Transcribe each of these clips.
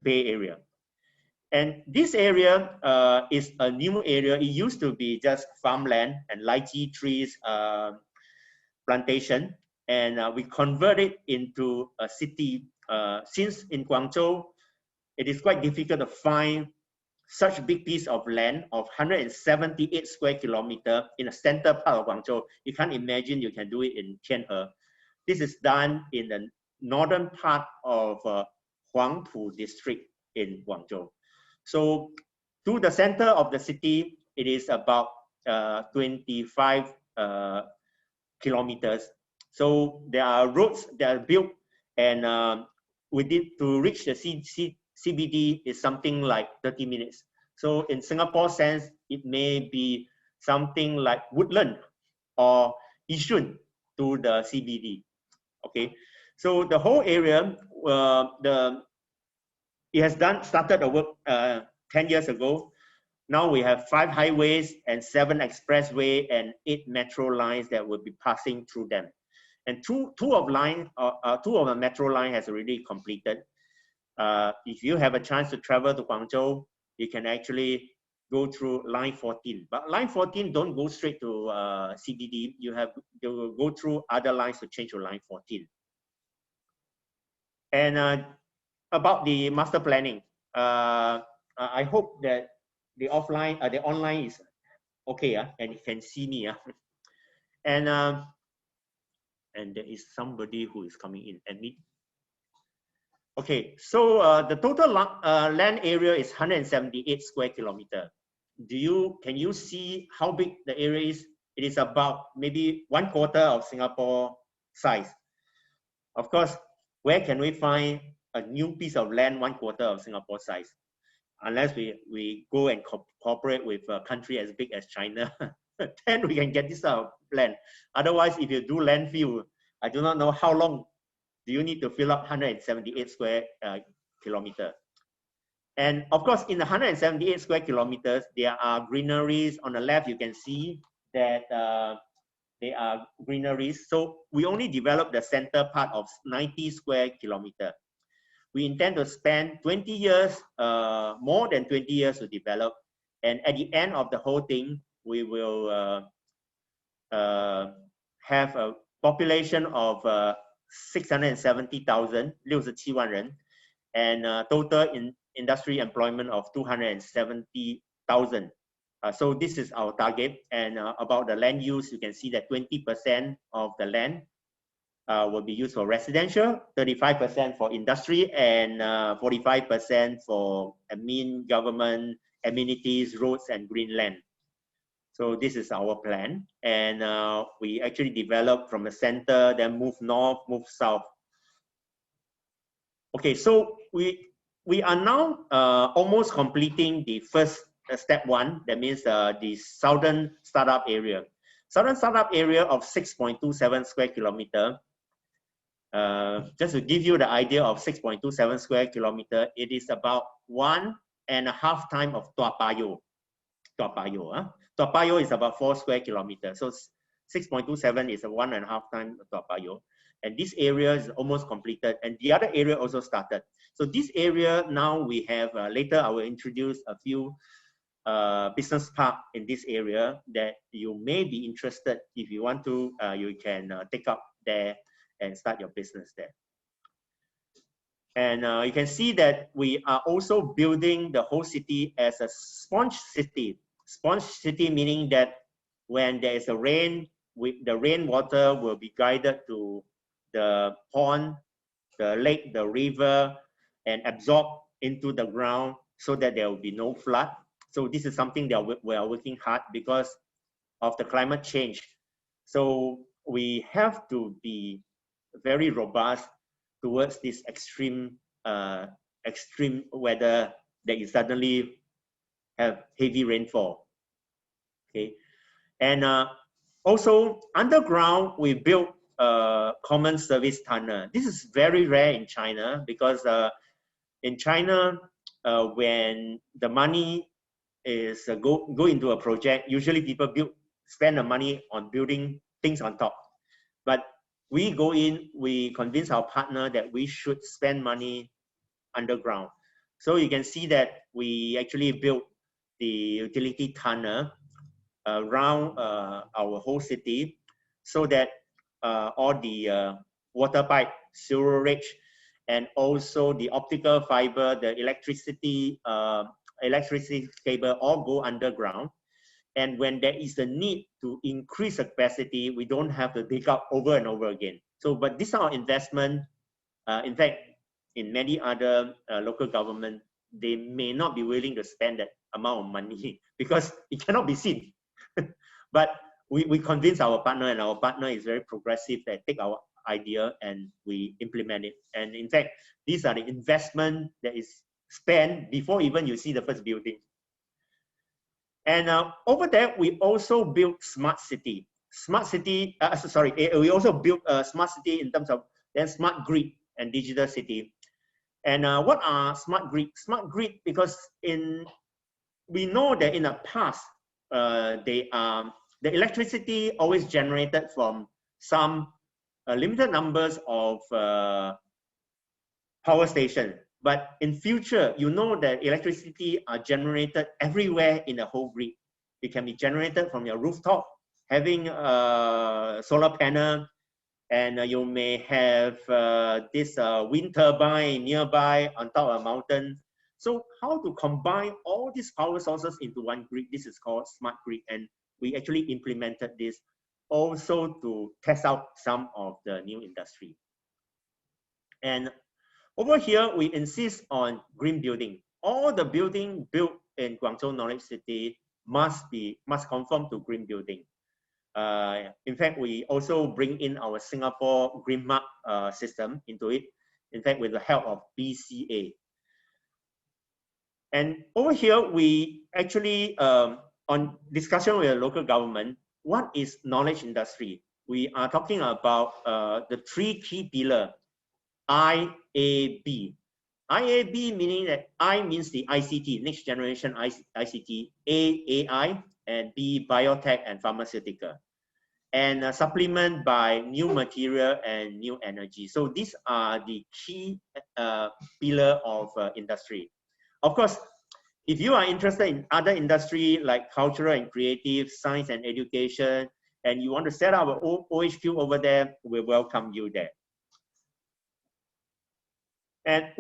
Bay Area. And this area is a new area. It used to be just farmland and lychee trees plantation, and we converted into a city. Since in Guangzhou, it is quite difficult to find such big piece of land of 178 square kilometer in the center part of Guangzhou. You can't imagine you can do it in Tianhe. This is done in the northern part of Huangpu district in Guangzhou. So to the center of the city, it is about 25 kilometers. So there are roads that are built, and to reach the CBD is something like 30 minutes. So in Singapore sense, it may be something like Woodland or Yishun to the CBD. Okay, so the whole area, it has started the work 10 years ago. Now we have 5 highways and 7 expressway and 8 metro lines that will be passing through them. And two of the metro line has already completed. If you have a chance to travel to Guangzhou, you can actually go through line 14. But line 14 don't go straight to CBD. You will go through other lines to change to line 14. And about the master planning, I hope that the online is okay, and you can see me. And there is somebody who is coming in. Admit. Okay, so the total land area is 178 square kilometer. Can you see how big the area is? It is about maybe 1/4 of Singapore size. Of course, where can we find a new piece of land 1/4 of Singapore size? Unless we go and cooperate with a country as big as China, then we can get this land. Otherwise, if you do landfill, I do not know how long do you need to fill up 178 square kilometer. And of course, in the 178 square kilometers, there are greeneries. On the left, you can see that there are greeneries. So we only developed the center part of 90 square kilometer. We intend to spend 20 years, more than 20 years to develop. And at the end of the whole thing, we will have a population of 670,000, 67万人, and total industry employment of 270,000. So this is our target. And about the land use, you can see that 20% of the land will be used for residential, 35% for industry, and 45% for government amenities, roads, and green land. So this is our plan, and we actually develop from the center, then move north, move south. Okay, so we are now almost completing the first step 1. That means the southern startup area. Southern startup area of 6.27 square kilometer. Just to give you the idea of 6.27 square kilometer, it is about 1.5 times of Tua Payoh. Tua Payoh is about 4 square kilometers. So 6.27 is a 1.5 times Tua Payoh. And this area is almost completed, and the other area also started. So this area now we have, later I will introduce a few business park in this area that you may be interested. If you want to, you can take up there and start your business there. And you can see that we are also building the whole city as a sponge city. Sponge city meaning that when there is a rain, the rainwater will be guided to the pond, the lake, the river, and absorbed into the ground so that there will be no flood. So this is something that we are working hard because of the climate change. So we have to be very robust towards this extreme weather that you suddenly have heavy rainfall. Okay, and also underground we built a common service tunnel. This is very rare in China because in China when the money is go into a project, usually people spend the money on building things on top. But we go in, we convince our partner that we should spend money underground. So you can see that we actually built the utility tunnel around our whole city, so that all the water pipe, sewerage, and also the optical fiber, the electricity cable all go underground. And when there is a need to increase the capacity, we don't have to dig up over and over again. So, but this is our investment. In fact, in many other local government, they may not be willing to spend that amount of money because it cannot be seen. But we convince our partner, and our partner is very progressive. They take our idea and we implement it. And in fact, these are the investment that is spent before even you see the first building. And over there, we also built smart city. Smart city, we also built a smart city in terms of then smart grid and digital city. And what are smart grid? Smart grid, because we know that in the past, the electricity always generated from some limited numbers of power station. But in future, you know that electricity are generated everywhere in the whole grid. It can be generated from your rooftop, having a solar panel, and you may have this wind turbine nearby on top of a mountain. So how to combine all these power sources into one grid? This is called smart grid, and we actually implemented this also to test out some of the new industry. And over here, we insist on green building. All the building built in Guangzhou Knowledge City must conform to green building. In fact, we also bring in our Singapore Green Mark system into it, in fact, with the help of BCA. And over here, we actually, on discussion with the local government, what is knowledge industry? We are talking about the three key pillars. IAB. IAB meaning that I means the ICT, next generation ICT, A, AI, and B, biotech and pharmaceutical. And supplement by new material and new energy. So these are the key pillar of industry. Of course, if you are interested in other industry like cultural and creative, science and education, and you want to set up an OHQ over there, we welcome you there. And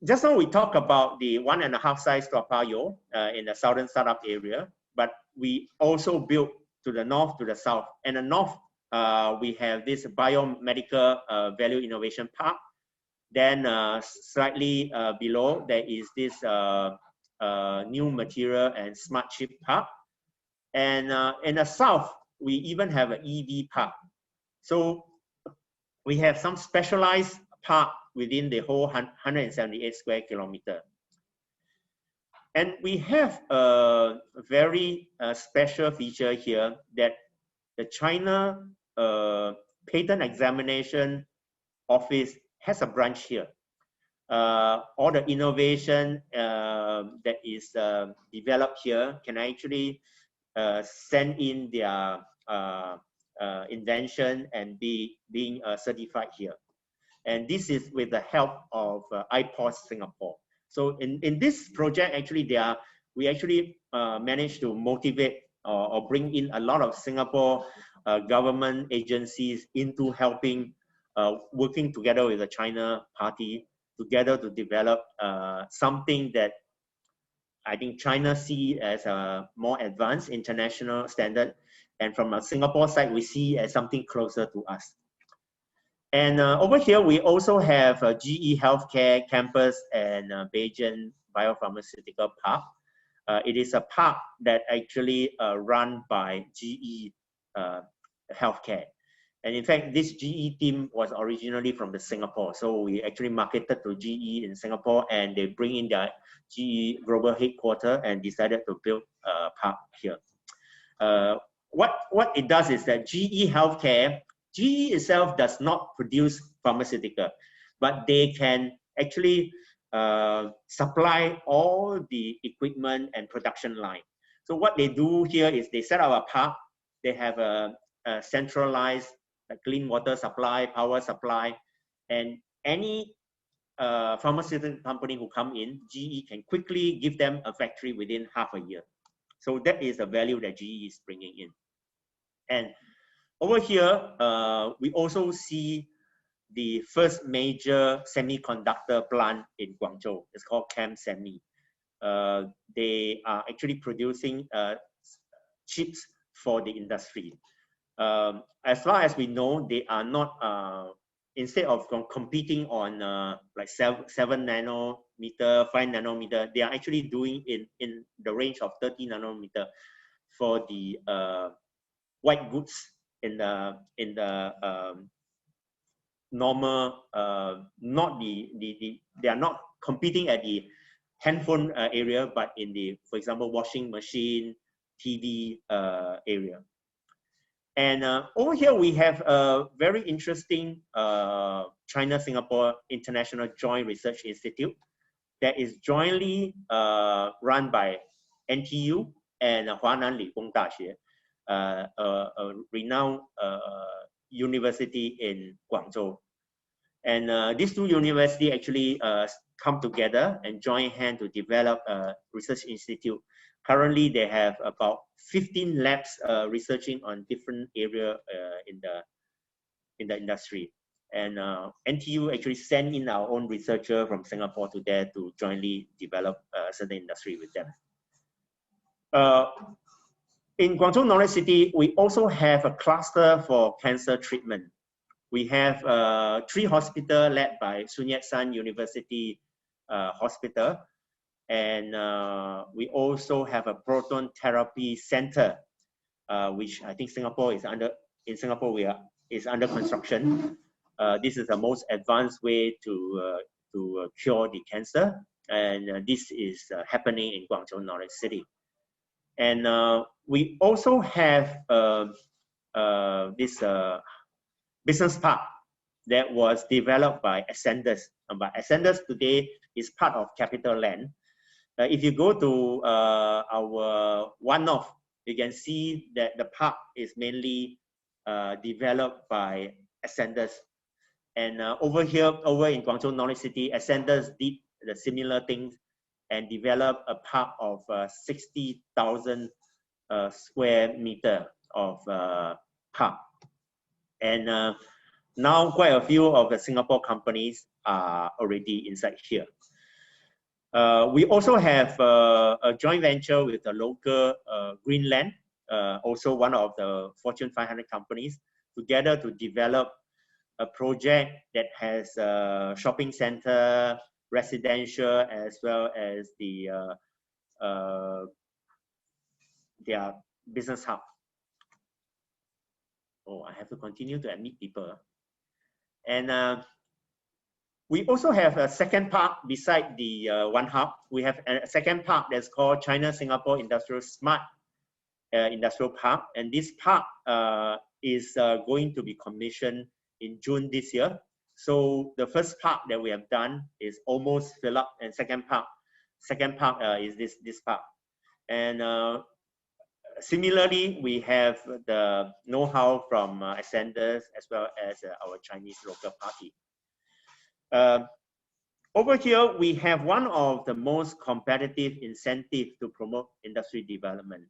just now we talked about the 1.5 size Toa Payoh in the southern startup area, but we also built to the north, to the south. And the north, we have this biomedical value innovation park. Then slightly below, there is this new material and smart chip park. And in the south, we even have an EV park. So we have some specialized park within the whole 178 square kilometer. And we have a very special feature here that the China Patent Examination Office has a branch here. All the innovation that is developed here can actually send in their invention and being certified here. And this is with the help of IPOS Singapore. So in this project, actually, we actually managed to motivate or bring in a lot of Singapore government agencies into helping, working together with the China party, together to develop something that I think China see as a more advanced international standard. And from a Singapore side, we see as something closer to us. And over here, we also have a GE Healthcare Campus and Beijing Biopharmaceutical Park. It is a park that actually run by GE Healthcare. And in fact, this GE team was originally from Singapore. So we actually marketed to GE in Singapore, and they bring in their GE global headquarters and decided to build a park here. What it does is that GE Healthcare, GE itself does not produce pharmaceutical, but they can actually supply all the equipment and production line. So what they do here is they set up a park. They have a centralized clean water supply, power supply, and any pharmaceutical company who come in, GE can quickly give them a factory within half a year. So that is the value that GE is bringing in. And over here, we also see the first major semiconductor plant in Guangzhou. It's called Cam Semi. They are actually producing chips for the industry. As far as we know, they are not, instead of competing on like 7 nanometer, 5 nanometer, they are actually doing in the range of 30 nanometer for the white goods in the normal, not they are not competing at the handphone area, but in the, for example, washing machine, TV area. And over here we have a very interesting China-Singapore International Joint Research Institute that is jointly run by NTU and Huanan Ligung Daxue, a renowned university in Guangzhou. And these two universities actually come together and join hands to develop a research institute. Currently, they have about 15 labs researching on different areas in the industry. And NTU actually sent in our own researcher from Singapore to there to jointly develop certain industry with them. In Guangzhou Knowledge City, we also have a cluster for cancer treatment. We have 3 hospitals led by Sun Yat-sen University Hospital. And we also have a proton therapy center, which I think Singapore is under construction. This is the most advanced way to cure the cancer. And this is happening in Guangzhou Knowledge City. And we also have this business park that was developed by Ascendus. But Ascendus today is part of Capital Land. If you go to our one-off, you can see that the park is mainly developed by Ascendus. And over in Guangzhou Knowledge City, Ascendus did the similar things and developed a park of 60,000 square meter of park. And now quite a few of the Singapore companies are already inside here. We also have a joint venture with the local Greenland, also one of the Fortune 500 companies, together to develop a project that has a shopping center, residential, as well as their business hub. Oh, I have to continue to admit people. And we also have a second park beside the one hub. We have a second park that's called China-Singapore Industrial Smart Industrial Park. And this park is going to be commissioned in June this year. So the first park that we have done is almost filled up, and second park is this park. And similarly, we have the know-how from Ascendus as well as our Chinese local party. Over here, we have one of the most competitive incentives to promote industry development.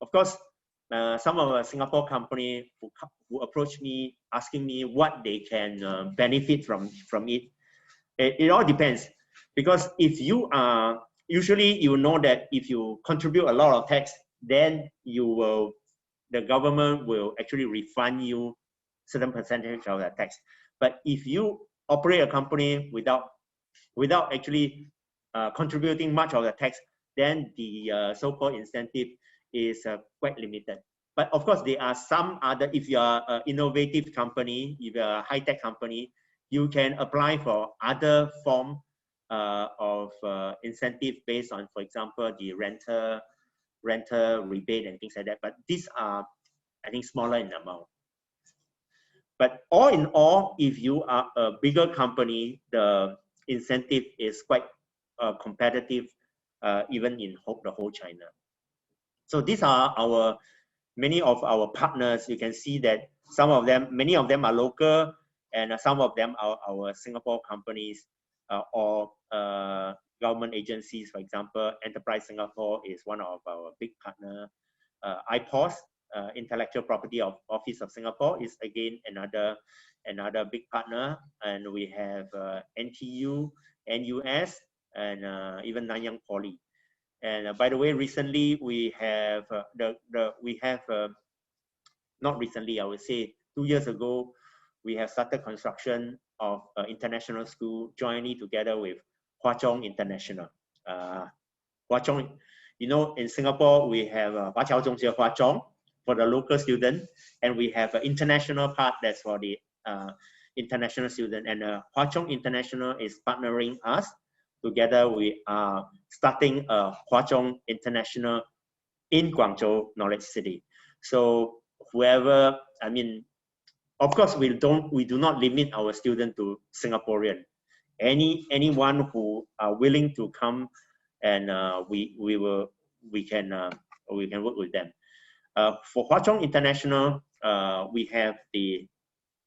Of course, some of our Singapore companies who approach me asking me what they can benefit from it. It all depends, because if you are, usually you know that if you contribute a lot of tax, then the government will actually refund you certain percentage of that tax. But if you operate a company without actually contributing much of the tax, then the so-called incentive is quite limited. But of course, there are some other, if you are an innovative company, if you are a high-tech company, you can apply for other form of incentive based on, for example, the renter rebate and things like that. But these are, I think, smaller in amount. But all in all, if you are a bigger company, the incentive is quite competitive, even in the whole China. So these are many of our partners. You can see that many of them are local, and some of them are our Singapore companies or government agencies. For example, Enterprise Singapore is one of our big partner. IPOS, Intellectual Property Office of Singapore, is again another big partner, and we have NTU, NUS, and even Nanyang Poly. And by the way, recently we have not recently, I would say 2 years ago, we have started construction of international school jointly together with Hwa Chong International. Hwa Chong, you know, in Singapore, we have Hwa Chao Zhongxue Hwa Chong for the local student, and we have an international part that's for the international student. And Hwa Chong International is partnering us. Together, we are starting Hwa Chong International in Guangzhou Knowledge City. So whoever, I mean, of course, we do not limit our student to Singaporean. Anyone who are willing to come, and we can work with them. For Hwa Chong International, we have the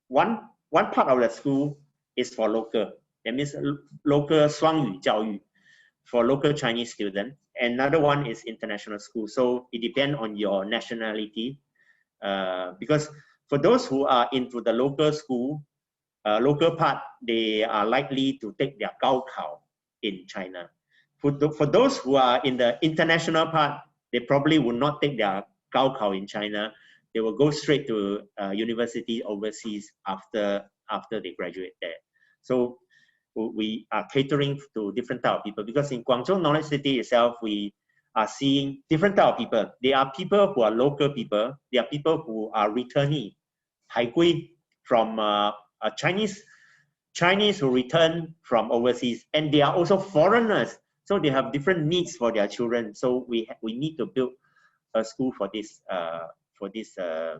one part of the school is for local. That means local 双语教育 for local Chinese student. Another one is international school. So it depends on your nationality. Because for those who are into the local school, local part, they are likely to take their Gaokao in China. For those who are in the international part, they probably will not take their Gaokao in China. They will go straight to university overseas after they graduate there. So we are catering to different type of people, because in Guangzhou Knowledge City itself, we are seeing different type of people. There are people who are local people. There are people who are returnee, 海归 from Chinese who return from overseas, and they are also foreigners. So they have different needs for their children. So we need to build a school for this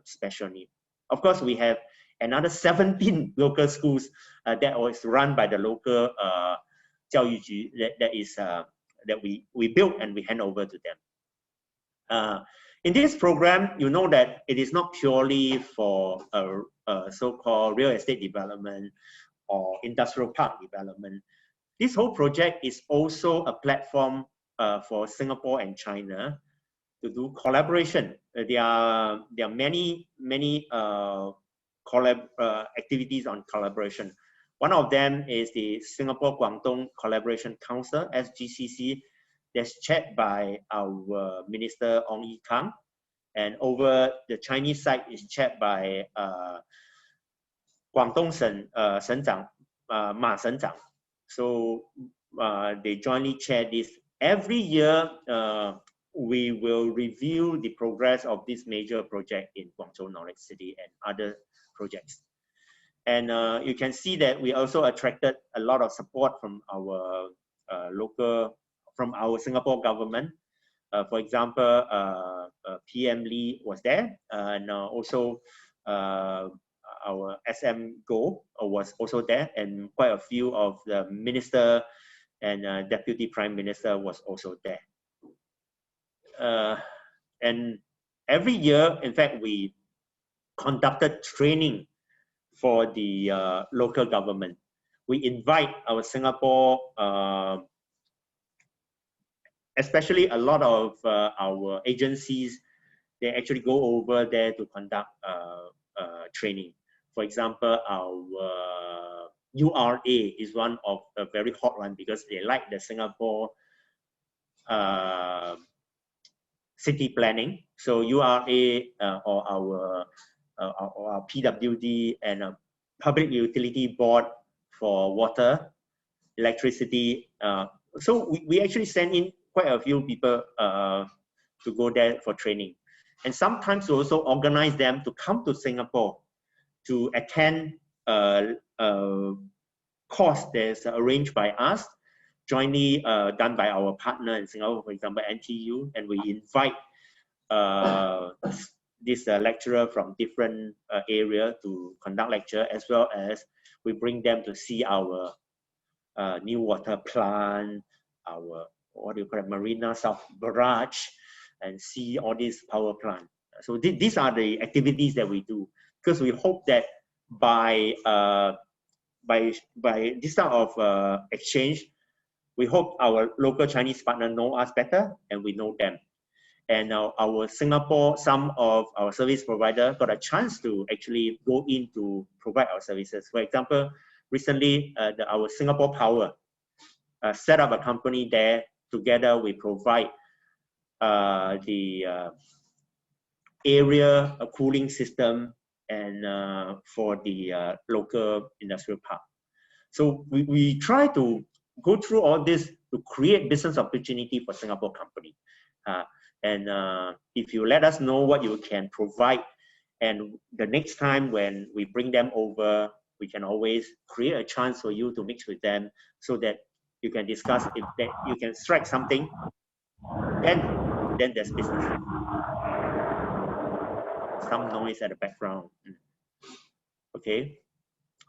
special need. Of course, we have another 17 local schools that was run by the local 教育局 that we built and we hand over to them. In this program, you know that it is not purely for so-called real estate development or industrial park development. This whole project is also a platform for Singapore and China to do collaboration. There are many activities on collaboration. One of them is the Singapore Guangdong Collaboration Council, SGCC, that's chaired by our Minister Ong Yi Kang, and over the Chinese side is chaired by Guangdong Shencang, Ma Shencang. So they jointly chair this. Every year, we will review the progress of this major project in Guangzhou Knowledge City and other projects. And you can see that we also attracted a lot of support from our from our Singapore government. For example, PM Lee was there, and also our SM Go was also there, and quite a few of the minister and deputy prime minister was also there. And every year, in fact, we conducted training for the local government. We invite our Singapore, especially a lot of our agencies, they actually go over there to conduct training. For example, our URA is one of a very hot one, because they like the Singapore city planning. So URA or our PWD and Public Utility Board for water, electricity. So we actually send in quite a few people to go there for training. And sometimes we also organize them to come to Singapore to attend a course that's arranged by us, jointly done by our partner in Singapore, for example, NTU, and we invite this lecturer from different area to conduct lecture, as well as we bring them to see our new water plant, our, what do you call it, Marina South Barrage, and see all these power plant. So these are the activities that we do, because we hope that by by this type of exchange, we hope our local Chinese partner know us better and we know them. And our Singapore, some of our service provider got a chance to actually go in to provide our services. For example, recently our Singapore Power set up a company there. Together we provide the area cooling system and for the local industrial park. So we try to go through all this to create business opportunity for Singapore company. And if you let us know what you can provide, and the next time when we bring them over, we can always create a chance for you to mix with them so that you can discuss if that you can strike something, then there's business. Some noise at the background. Okay.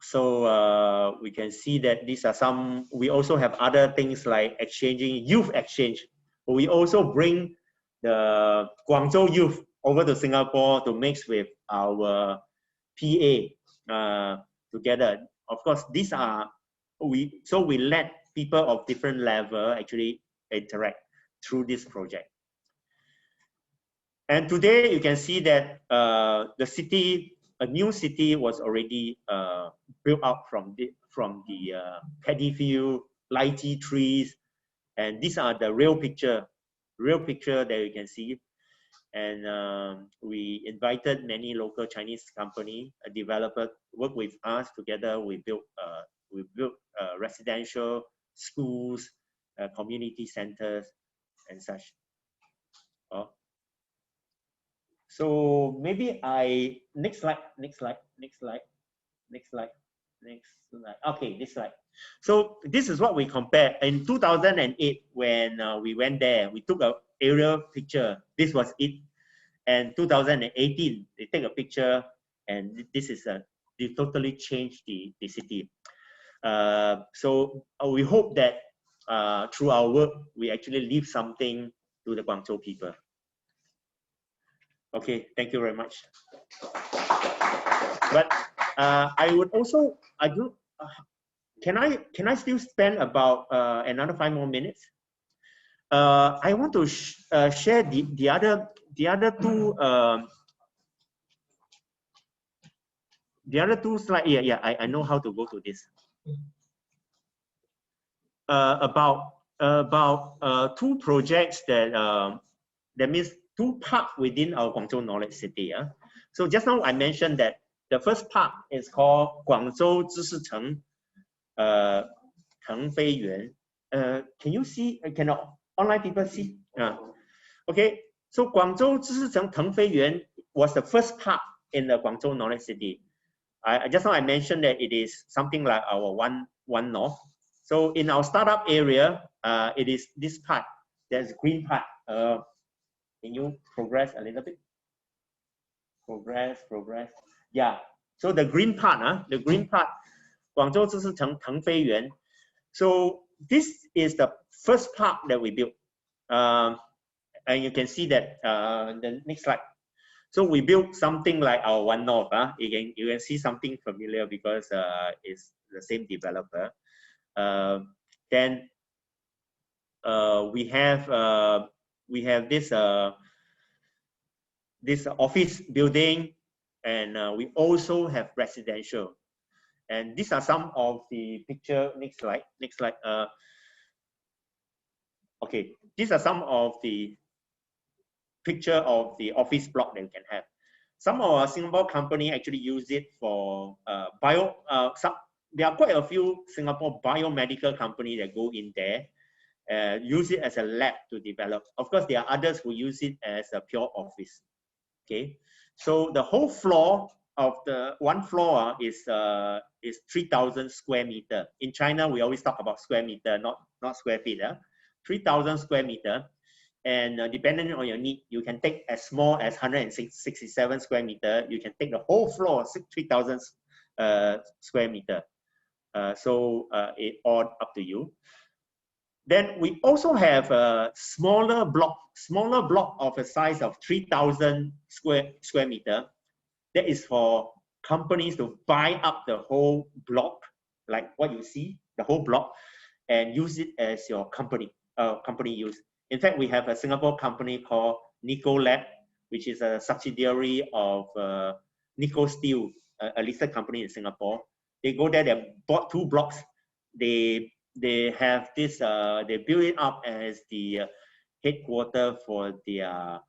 So we can see that these are some, we also have other things like exchanging, youth exchange. We also bring the Guangzhou youth over to Singapore to mix with our PA together. Of course, these are, so we let people of different level actually interact through this project. And today you can see that the city, a new city was already built out from the paddy field, lychee trees, and these are the real picture that you can see. And we invited many local Chinese company, a developer, work with us together. We built residential schools, community centers, and such. So maybe next slide. Okay, this slide. So this is what we compare. In 2008, when we went there, we took an aerial picture. This was it. And 2018, they take a picture, and this is they totally changed the city. So we hope that through our work, we actually leave something to the Guangzhou people. Okay, thank you very much. But I would also, can I still spend about another 5 more minutes? I want to share the other two slides. Yeah, I know how to go to this. About 2 projects that means 2 parks within our Guangzhou Knowledge City. So just now I mentioned that the first park is called Guangzhou Zhishicheng Tengfei Yuan. Can you see? Can online people see? Okay. So Guangzhou Zhishicheng Tengfei Yuan was the first park in the Guangzhou Knowledge City. Just now I mentioned that it is something like our one north. So in our startup area, it is this part. There's green part. Can you progress a little bit? Progress. Yeah. So the green part, Guangzhou Zhishicheng Tengfei Yuan. So this is the first park that we built. And you can see that the next slide. So we built something like our One North. You can see something familiar because it's the same developer. Then we have this office building, and we also have residential. And these are some of the picture. Next slide. Okay, these are some of the picture of the office block that you can have. Some of our Singapore company actually use it for there are quite a few Singapore biomedical company that go in there, use it as a lab to develop. Of course, there are others who use it as a pure office. Okay, so the whole floor of the one floor is 3,000 square meter. In China, we always talk about square meter, not square feet. 3,000 square meter, and depending on your need, you can take as small as 167 square meter. You can take the whole floor, 3,000 square meter. So it all up to you. Then we also have a smaller block of a size of 3,000 square meter. That is for companies to buy up the whole block like what you see, the whole block, and use it as your company use. In fact, we have a Singapore company called Nico Lab, which is a subsidiary of Nico Steel, a listed company in Singapore. They go there, they bought 2 blocks. They have this, they build it up as the headquarter for their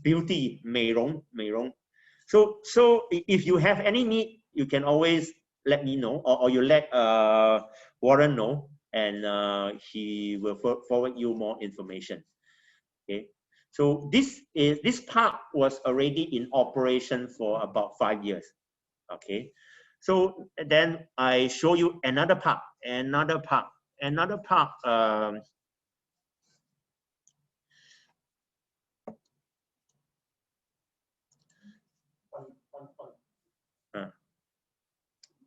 beauty, 美容. So if you have any need, you can always let me know, or you let Warren know, and he will forward you more information. Okay. So this park was already in operation for about 5 years. Okay. So then I show you another park.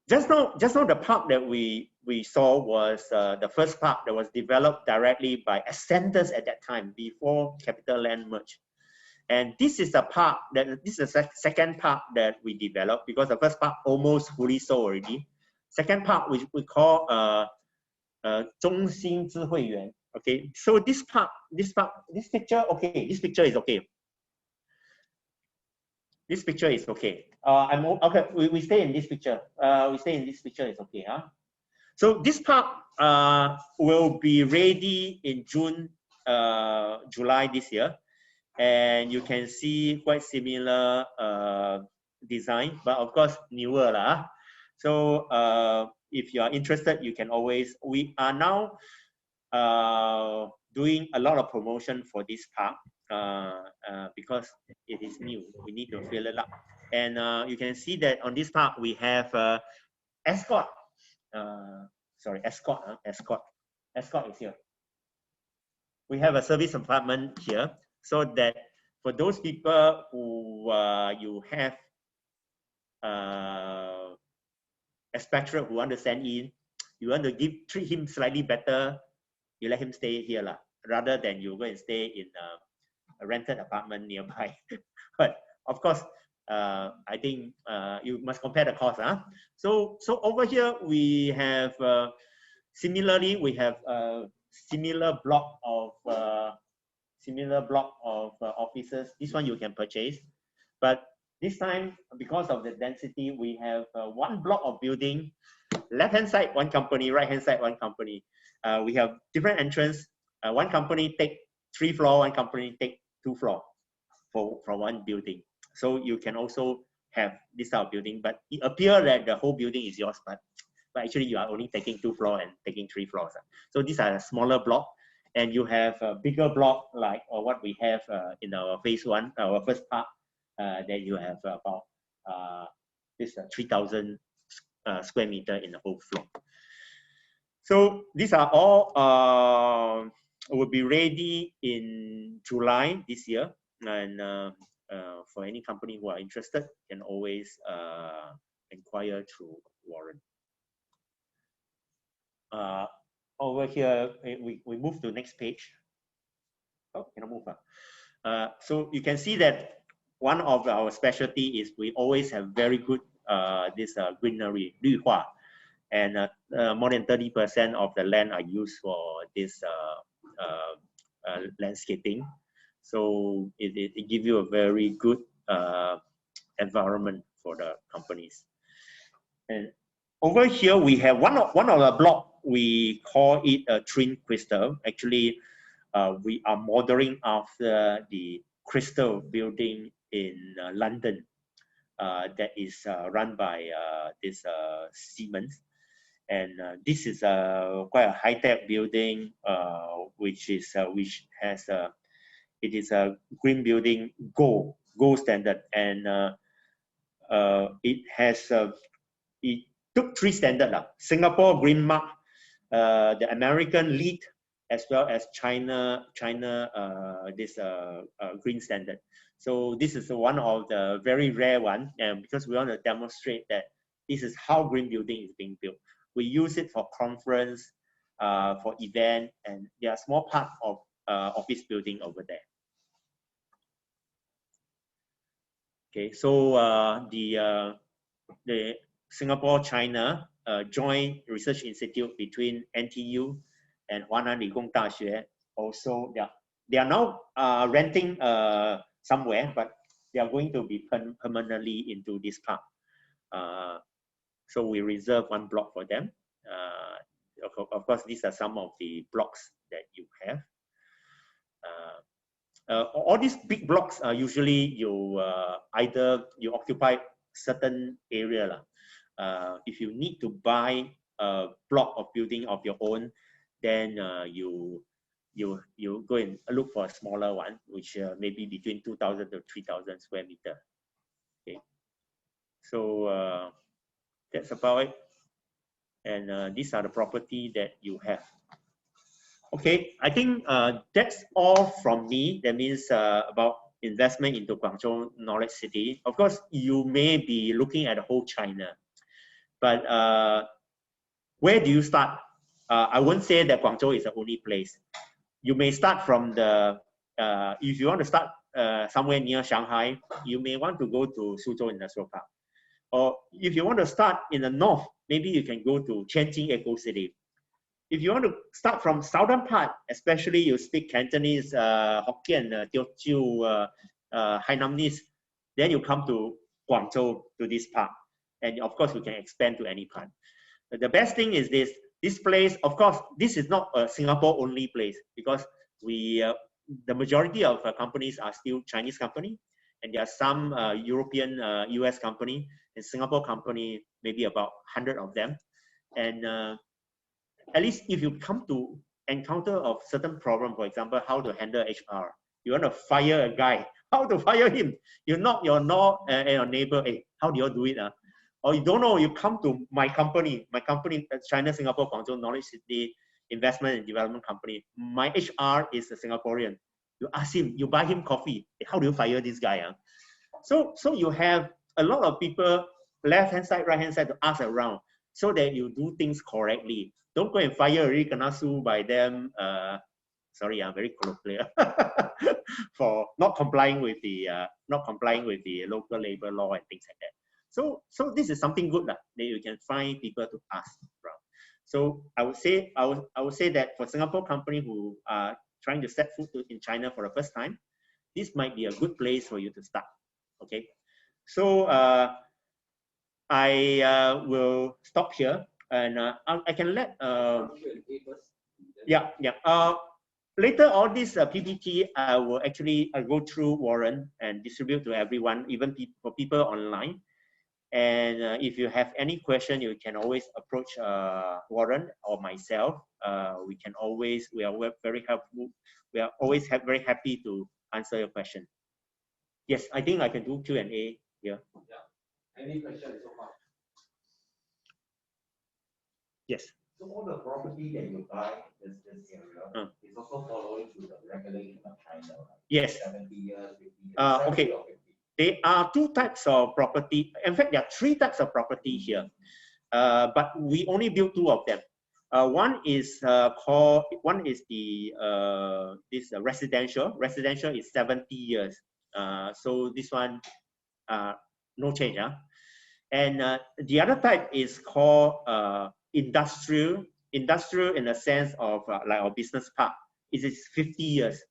Just now the park that we saw was the first park that was developed directly by Ascentus at that time, before CapitaLand merged. And this is the second park that we developed, because the first park almost fully sold already. Second park, which we call 中心智慧园. Okay, so this picture, okay, this picture is okay. This picture is okay. I'm okay. We stay in this picture. We stay in this picture. It's okay, huh? So this park will be ready in June, July this year, and you can see quite similar design, but of course newer lah. So if you are interested, you can always. We are now doing a lot of promotion for this park. Because it is new, we need to fill it up. And you can see that on this part we have escort. Escort is here. We have a service apartment here, so that for those people who you have expatriate who want to send in, you want to treat him slightly better, you let him stay here lah, rather than you go and stay in a rented apartment nearby. But of course, I think you must compare the cost. So over here we have similarly we have a similar block of offices. This one you can purchase, but this time because of the density, we have one block of building. Left hand side one company, right hand side one company. We have different entrance. One company take 3 floors, one company take 2 floors for one building. So you can also have this type of building, but it appears that the whole building is yours, but actually you are only taking 2 floors and taking 3 floors. So these are a smaller block, and you have a bigger block like what we have in our phase 1, our first part, that you have about this 3,000 square meter in the whole floor. So these are all will be ready in July this year, and for any company who are interested, can always inquire through Warren. Over here, we move to the next page. Oh, cannot move. So you can see that one of our specialty is we always have very good this greenery, 绿化. And more than 30% of the land are used for this landscaping. So it gives you a very good environment for the companies. And over here we have one of the block, we call it a twin crystal. Actually, we are modeling after the crystal building in London that is run by this Siemens. And this is quite a high-tech building, which has it is a green building gold standard, and it has it took 3 standards: Singapore Green Mark, the American LEED, as well as China this green standard. So this is one of the very rare one, and because we want to demonstrate that this is how green building is being built. We use it for conference, for event, and there are small part of office building over there. Okay, so the Singapore-China joint research institute between NTU and Huanan Ligong Daxue. Also, they are now renting somewhere, but they are going to be permanently into this park. So we reserve one block for them. Of course, these are some of the blocks that you have. All these big blocks are usually you either you occupy certain area. If you need to buy a block of building of your own, then you go and look for a smaller one, which maybe between 2,000 to 3,000 square meter. Okay, so that's about it. And these are the property that you have. Okay, I think that's all from me. That means about investment into Guangzhou Knowledge City. Of course, you may be looking at the whole China, but where do you start? I won't say that Guangzhou is the only place. You may start from the, if you want to start somewhere near Shanghai, you may want to go to Suzhou Industrial Park. Or if you want to start in the north, maybe you can go to Tianjin Eco City. If you want to start from southern part, especially you speak Cantonese, Hokkien, Teochew, Hainanese, then you come to Guangzhou, to this part. And of course, you can expand to any part. But the best thing is this place, of course, this is not a Singapore only place, because the majority of companies are still Chinese company, and there are some European, US company, and Singapore company, maybe about 100 of them. And at least if you come to encounter of certain problem, for example, how to handle HR, you want to fire a guy, how to fire him? You knock your door and your neighbor, hey, how do you do it? Or you don't know, you come to my company, China, Singapore, Guangzhou Knowledge City Investment and Development Company. My HR is a Singaporean. You ask him, you buy him coffee. Hey, how do you fire this guy? So you have a lot of people, left-hand side, right-hand side, to ask around, so that you do things correctly. Don't go and fire already, kena sue by them. Sorry, I'm very colloquial for not complying with the local labor law and things like that. So this is something good that you can find people to ask from. So I would say that for Singapore company who are trying to set foot in China for the first time, this might be a good place for you to start. Okay, so I will stop here, and I can let later all this PPT I will actually go through Warren and distribute to everyone, even for people online. And if you have any question, you can always approach Warren or myself. We are very helpful. We are always very happy to answer your question. Yes, I think I can do Q&A here. Yeah. Any questions so far? Yes. So all the property that you buy in this area is also following to the regulation of China, right? Yes. 70 years, 50 years. Okay. There are two types of property. In fact, there are three types of property here, but we only built two of them. One is residential. Residential is 70 years. So this one, no change. And the other type is called industrial. Industrial in the sense of like our business park. It is 50 years.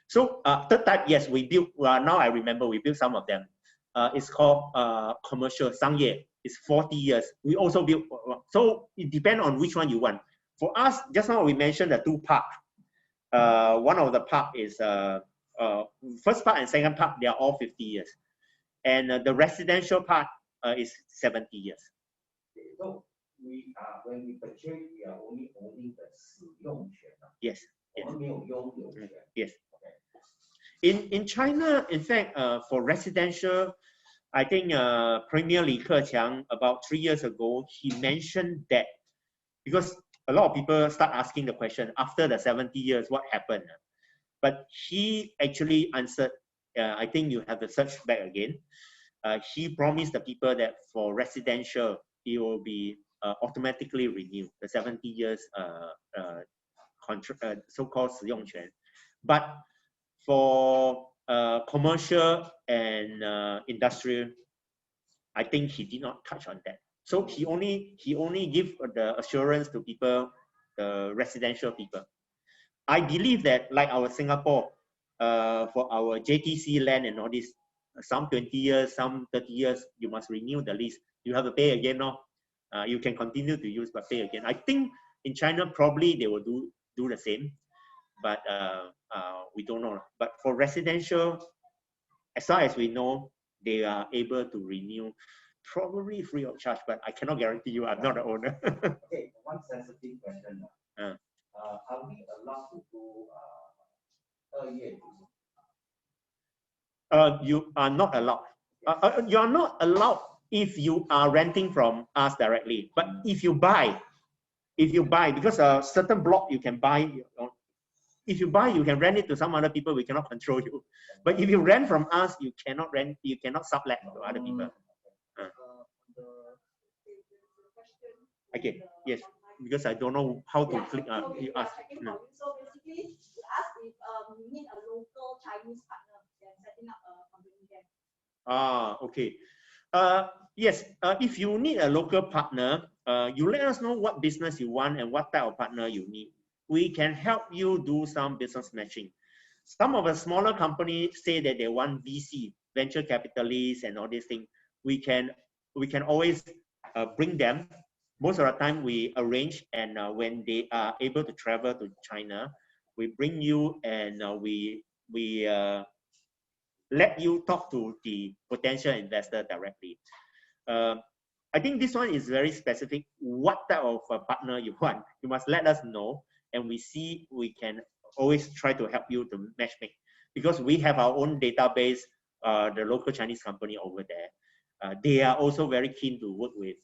So third type, yes, we built. Now I remember we built some of them. It's called commercial, 商业. It's 40 years. We also built. So it depends on which one you want. For us, just now we mentioned the two park. One of the park is first part and second part. They are all 50 years, and the residential part is 70 years. So when we purchase, we are only owning the 使用权. Yes. Yes. In China, in fact, for residential, I think Premier Li Keqiang about 3 years ago, he mentioned that because a lot of people start asking the question after the 70 years, what happened? But he actually answered, I think you have to search back again. He promised the people that for residential, it will be automatically renewed, the 70 years so-called 使用权. But for commercial and industrial, I think he did not touch on that. So he only give the assurance to people, the residential people. I believe that like our Singapore, for our JTC land and all this, some 20 years, some 30 years, you must renew the lease. You have to pay again, no? You can continue to use but pay again. I think in China probably they will do the same, but we don't know. But for residential, as far as we know, they are able to renew, probably free of charge. But I cannot guarantee you. I'm not the owner. Okay, one sensitive question. Are we allowed to do 2 years? You are not allowed. You are not allowed if you are renting from us directly. But if you buy, because a certain block you can buy. If you buy, you can rent it to some other people. We cannot control you. But if you rent from us, you cannot rent. You cannot sublet to other people. Okay. Yes. Because I don't know how to click. You ask. So basically, you ask if you need a local Chinese partner then setting up a company there. Okay. Yes. If you need a local partner, you let us know what business you want and what type of partner you need. We can help you do some business matching. Some of the smaller companies say that they want VC, venture capitalists, and all these things. We can always bring them. Most of the time we arrange, and when they are able to travel to China, we bring you and we let you talk to the potential investor directly. I think this one is very specific. What type of partner you want, you must let us know, and we can always try to help you to matchmake, because we have our own database, the local Chinese company over there. They are also very keen to work with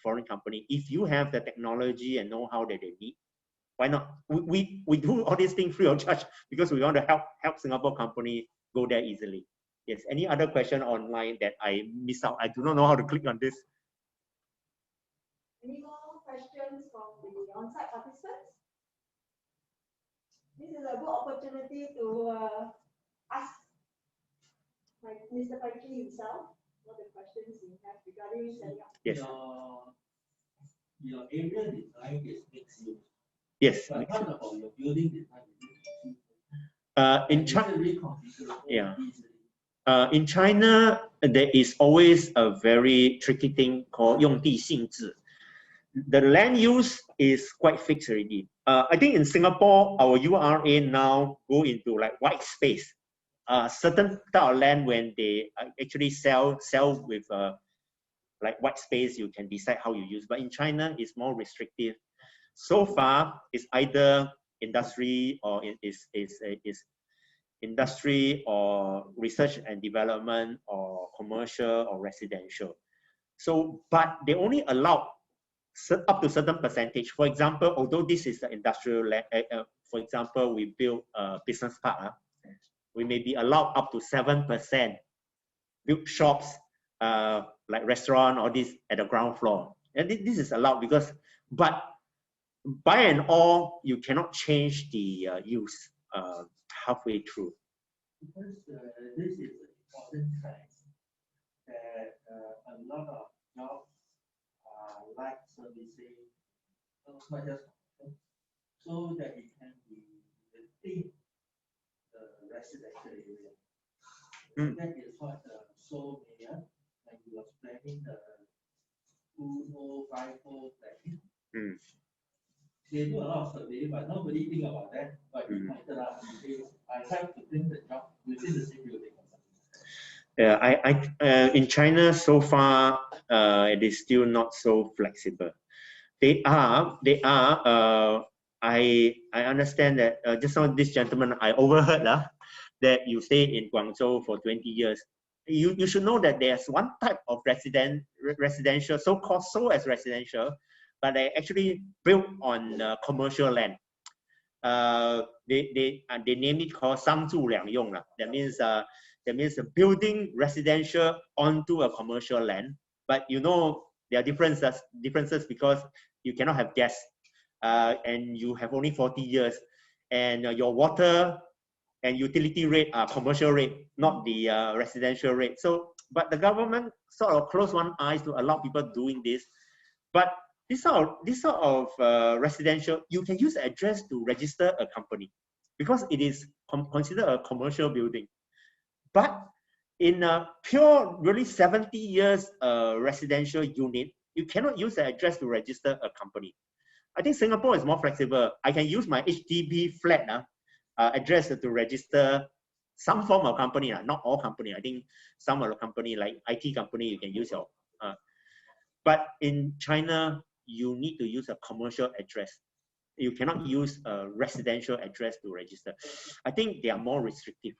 foreign company. If you have the technology and know-how that they need, why not? We do all these things free of charge because we want to help Singapore company go there easily. Yes. Any other question online that I missed out? I do not know how to click on this. Any more questions from the on-site participants? This is a good opportunity to ask Mr. Pai Chee himself what the questions you have regarding setting up. Yes. Your area design is mixed use. Yes. But what about your building design? In China, yeah. In China, there is always a very tricky thing called 用地性质. The land use is quite fixed already. I think in Singapore, our URA now go into like white space. Certain type of land, when they actually sell with like white space, you can decide how you use. But in China, it's more restrictive. So far, it's either industry or is industry or research and development or commercial or residential. So, but they only allow up to certain percentage. For example, although this is the industrial land, for example, we build a business park, we may be allowed up to 7% build shops, like restaurant or this at the ground floor. And this is allowed because, but by and all, you cannot change the use halfway through. Because this is an important fact that a lot of jobs like servicing, not just so that it can be within the residential area. That is what Seoul Mayor, when he was planning the 2050 planning. They do a lot of survey, but nobody think about that. But he pointed out, I have to bring the job within the same building. Yeah, in China so far, it is still not so flexible. They are. I understand that just now this gentleman, I overheard that you stay in Guangzhou for 20 years. You should know that there's one type of residential, so-called as residential, but they actually built on commercial land. They name it called 商住两用. That means building residential onto a commercial land. But you know there are differences because you cannot have guests, and you have only 40 years, and your water and utility rate are commercial rate, not the residential rate. So but the government sort of closed one eye to allow people doing this. But this sort of residential, you can use the address to register a company because it is considered a commercial building. But in a pure, really 70 years residential unit, you cannot use the address to register a company. I think Singapore is more flexible. I can use my HDB flat address to register some form of company, not all company. I think some of the company, like IT company, you can use your. But in China, you need to use a commercial address. You cannot use a residential address to register. I think they are more restrictive.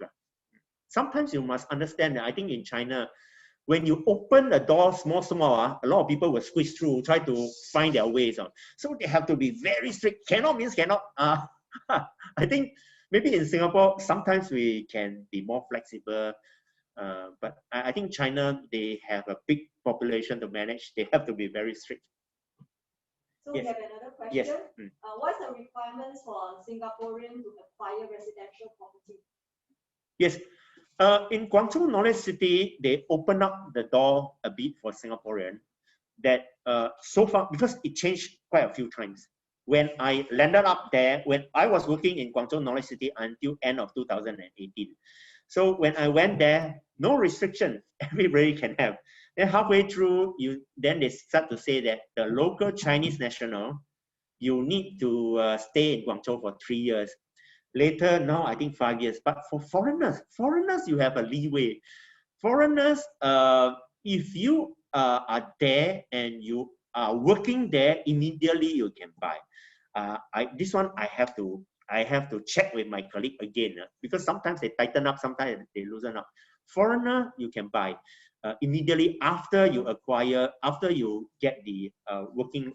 Sometimes you must understand that I think in China, when you open the door small, a lot of people will squeeze through, try to find their ways. So they have to be very strict. Cannot means cannot. I think maybe in Singapore, sometimes we can be more flexible. But I think China, they have a big population to manage. They have to be very strict. So we have another question. Yes. What's the requirements for Singaporean to acquire residential property? Yes. In Guangzhou Knowledge City, they open up the door a bit for Singaporean that so far, because it changed quite a few times. When I landed up there, when I was working in Guangzhou Knowledge City until end of 2018. So when I went there, no restriction, everybody can have. Then halfway through, then they start to say that the local Chinese national, you need to stay in Guangzhou for 3 years. Later, now I think 5 years. But for foreigners, you have a leeway. Foreigners, if you are there and you are working there, immediately you can buy. This one I have to check with my colleague again because sometimes they tighten up, sometimes they loosen up. Foreigner, you can buy immediately after you acquire, after you get the working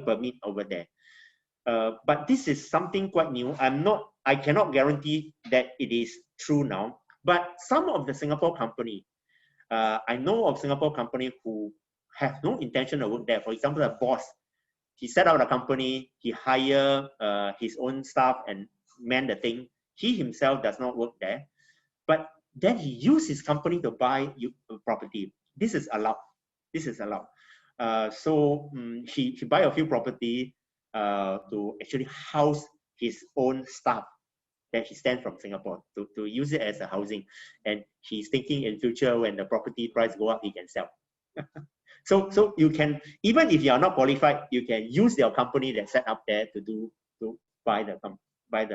permit over there. But this is something quite new. I cannot guarantee that it is true now. But some of the Singapore company, I know of Singapore company who have no intention to work there. For example, the boss, he set up a company, he hire his own staff and man the thing. He himself does not work there, but then he used his company to buy property. This is allowed. This is allowed. So he buy a few property to actually house his own staff that he sent from Singapore to use it as a housing. And he's thinking in future when the property price go up, he can sell. So you can, even if you are not qualified, you can use your company that set up there to buy the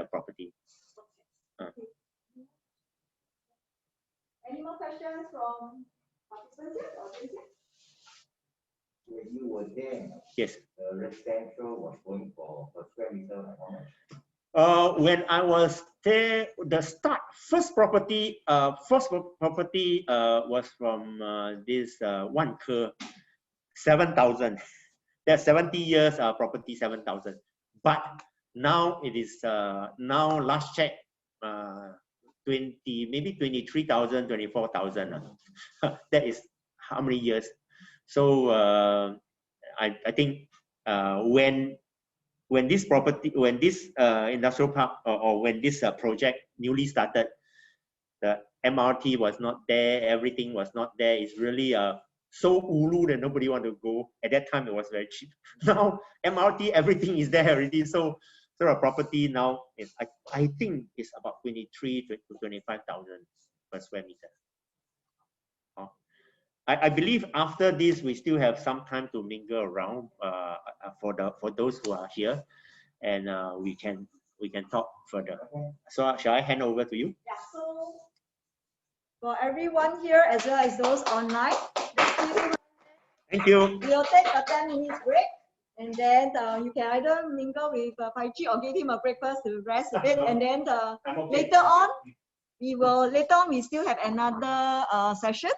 property. Any more questions from participants? When you were there, yes, the residential was going for per square meter like how much? When I was there, the first property was from this one ke 7,000. That's 70 years property 7,000. But now it is now last check maybe 23,000, 24,000. That is how many years? So I think when this property, when this industrial park or when this project newly started, the MRT was not there, everything was not there. It's really so ulu that nobody want to go. At that time, it was very cheap. Now MRT, everything is there already. So a property now is I think it's about 23 to 25,000 per square meter. I believe after this, we still have some time to mingle around for those who are here, and we can talk further. So shall I hand over to you? Yeah. So for everyone here as well as those online, thank you. We'll take a 10 minutes break, and then you can either mingle with Pai Chee or give him a breakfast to rest a bit, and then later on we still have another session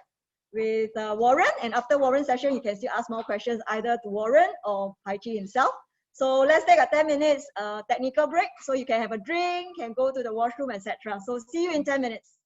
with Warren, and after Warren's session, you can still ask more questions either to Warren or Pai Chee himself. So let's take a 10 minutes technical break so you can have a drink, can go to the washroom, etc. So see you in 10 minutes.